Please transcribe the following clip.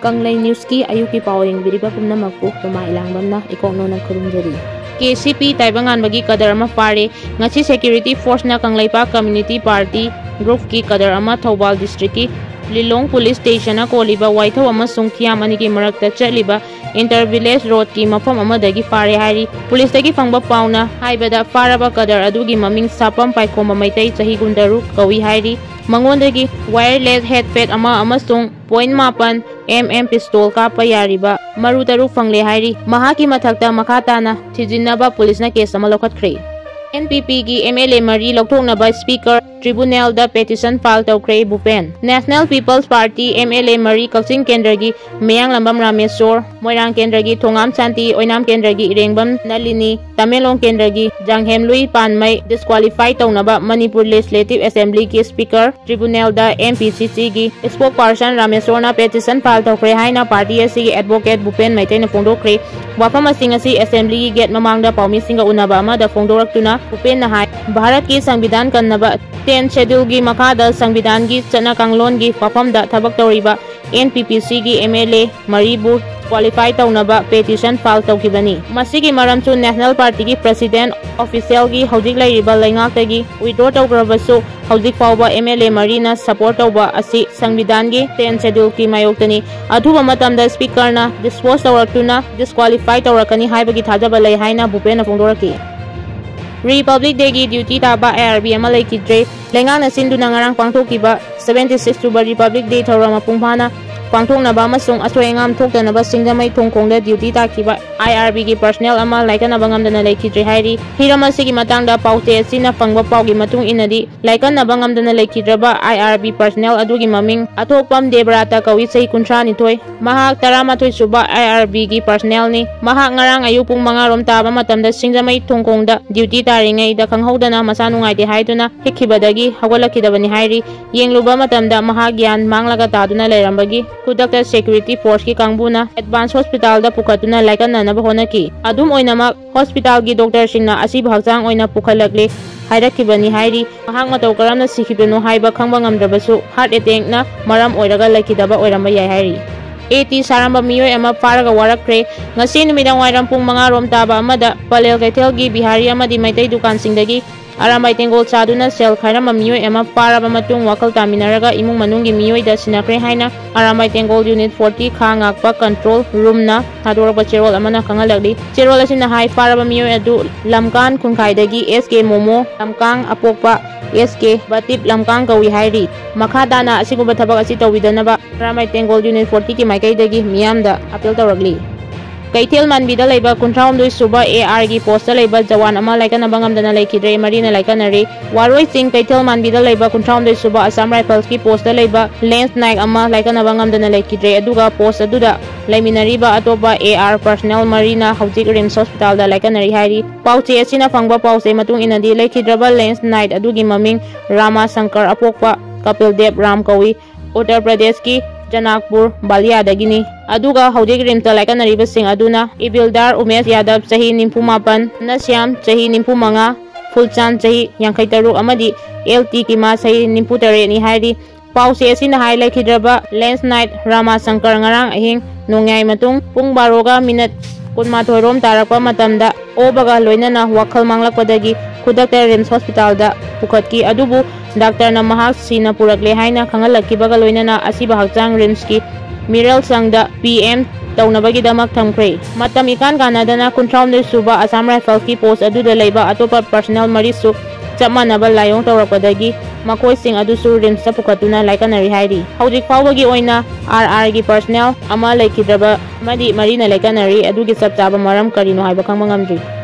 Kanglai News ki ayuki pawing biriba pumna magpu tuma ilangbamna ikokno na khurumjari. KCP taibangan bagi kadar ama Phare ngachi security force na Kanglai pa community party group ki kadar ama Thoubal district ki Lilong police station na koliba Waithau ama sungkhiam ani ki marakta chaliba intervillage road ki mafam ama dagi Phare Hairi police dagi fangba pauna haibada faraba kadar adugi maming sapam paikhoma maitai chahi gundaru kawi Hairi mangondagi wireless headset ama amasung .8 mm pistol ka payariba maru taruk fangle Hairi mahaki mathakta makhatana thijinaba police na case ama lokhatkre NPP ki MLA Mari LOUTHOKNABA speaker tribunal da petition file tawkre Bupen National People's Party MLA Mari Kaching Kendra gi Meyang Lambam Rameswar Moirang Kendra gi Thongam Chanti Oinam Kendra gi Irengbam Nalini Tamelong Kendra gi Janghem Lui Panmai disqualify tawnaba Manipur Legislative Assembly ki speaker tribunal da MPCC gi spokesperson Rameswar na petition file tawkre haina party asi advocate Bupen Maitei na fongdokre wafam asing asi assembly gi gate mamangda paumi singa unaba ama da fongdoraktuna Bupen na hai Bharat ki Sangbidan kannaba 10 schedule gi makada Sangbidan gi chana kanglon gi wafam da thabak tawriba NPPC gi MLA Maribu qualify tawnaba petition file tawkibani masigi maramchu National Party gi president official gi hojik lairiba laingakta gi withdraw tawgrabasu hojik fawba MLA Marina support tawba asi Sangbidan gi 10 schedule ki mayoktani adhuba matamda speaker na dispose tawraktuna disqualify tawrakani haibagi thajaba lai haina Bupen na fongdoraki Republic Day ki duty taba ARB ama laikidre lengang na sinduna ngarang pangthokiba 76 October Republic Day thorama pungphana pangthoknaba amasung aswayngam thoktanaba singdamai thongkhongda duty takiba IRB ki personnel ama laikanaba ngamdana laikidre hairi hirama sigi matangda paute asina fangba paugi matung inadi laikanaba ngamdana laikidraba IRB personnel adugi maming athokpam Debrata kawi sei kuntrani thoi mahak 13 suba IRB ki personnel ni mahak ngarang ayupung mga rom taba matamda singdamai thongkhongda duty taringai da khanghodana masanungai de haiduna hikhibadagi hawalakidabani hairi yengluba matamda mahak gyan manglaga taduna leirambagi kudakta security force ki kangbuna advance hospital da pukatuna laikana na bahona ki adum oinama hospital gi doctor singna asi bhagjang oina pukhalakle hairakibani hairi mahak matau karamna sikhibenu haiba khangba ngamdrabasu heart attack na maram oiraga lakidaba oiramba yai hairi AT Saramba miyoi ama Pharaga warakre ngasi numidang wairam pung mga rom taba amada palel kaithel gi bihari amadi maitai dukan singdagi aramai tengol chaduna sel khairama miyoi ama Pharaba matung wakal taminaraga imung manunggi miyoi da sinakre haina aramai tengol unit 40 kha ngakpa control room na thadorba cherol amana khangalagli cherol asina hai Pharaba miyoi adu lamkan khunkaidagi SK momo lamkang apokpa SK batip lamkang kawi hairi makhadana asiguba thabak asi tawidanaba aramai tengol unit 40 ki maikaidagi miyamda appeal tawragli Kaithel manbida leiba kuntraumdoi suba AR gi posta leiba jawan ama laikanaba ngamdana laikidre marina laikanari waroi sing Kaithel manbida leiba kuntraumdoi suba Assam Rifles ki posta leiba Lance Naik ama laikanaba ngamdana laikidre aduga post aduda laiminariba atoba AR personnel marina hojik Rims hospital da laikanari hairi pauche asina fangba pause matung inadi laikidraba Lance Naik adugi maming Rama Shankar apokpa Kapil Dev Ram kawi Uttar Pradesh ki Janakpur Balia dagini aduga hojik rimta laikanariba sing aduna Ibildar Umesh Yadav chahi 98 Nasyam chahi 95 Fulchan chahi 53 amadi LT Kima chahi 93 ni hairi pause asina hai laikhidraba Lance Night Rama Shankar ngarang ahing nongyai matung pung 12 minute kunmathoi rom tarakpa matamda obaga loinana wakhal manglakpadagi khudakta Rims hospital da pukhatki adubu doctor na mahak sina purakle haina khangalakkibaga loinana asiba hakchang Rims ki miral sangda PM tawnabagi damak thamkre matam ikan kanadana kuntraumde suba Assam Rifles ki post aduda leiba atopa personnel marisu chamanaba layong tawrakpadagi makoi sing adusu Rims sa pukatuna laikanari hairi hojik fawbagi oina RR gi personnel ama laikidraba madi marina laikanari adugi sapchaba maram karino haiba khangmangamdri